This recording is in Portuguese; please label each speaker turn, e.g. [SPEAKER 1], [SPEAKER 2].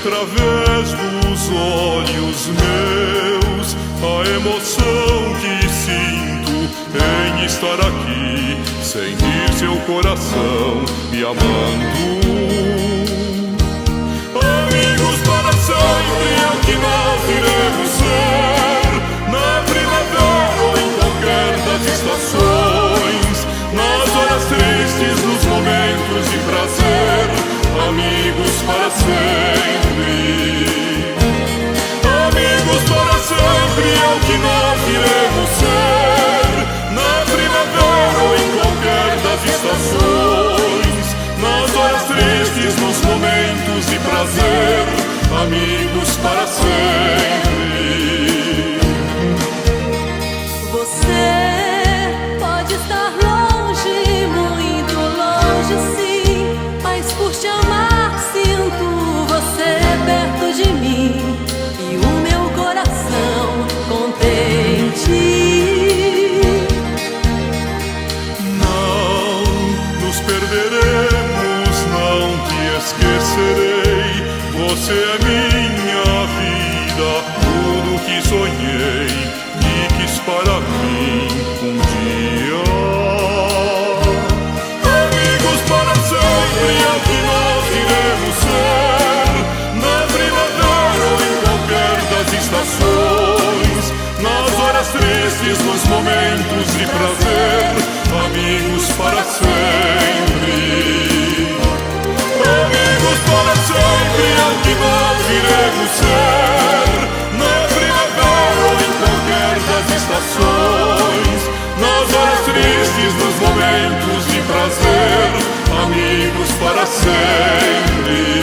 [SPEAKER 1] através dos olhos meus a emoção que sinto em estar aqui, sentir seu coração me amando. Amigos para sempre é o que nós iremos ser, na primavera ou em qualquer das estações, nas horas tristes, nos momentos de prazer, amigos para sempre. Amigos para sempre é o que nós iremos ser, na primavera ou em qualquer das estações, nas horas tristes, nos momentos de prazer, amigos para sempre.
[SPEAKER 2] Você pode estar longe, muito longe, sim, mas por te amar sinto você perto de mim e o meu coração contente.
[SPEAKER 1] Não nos perderemos, não te esquecerei. Você é minha vida, tudo que sonhei e quis para mim um dia. Amigos para sempre é o que nós iremos ser, na primavera ou em qualquer das estações, nas horas tristes, nos momentos de prazer, amigos para sempre. Amigos para sempre é o que nós iremos ser, na primavera ou em qualquer das estações, nas horas tristes, nos momentos de prazer, amigos para sempre.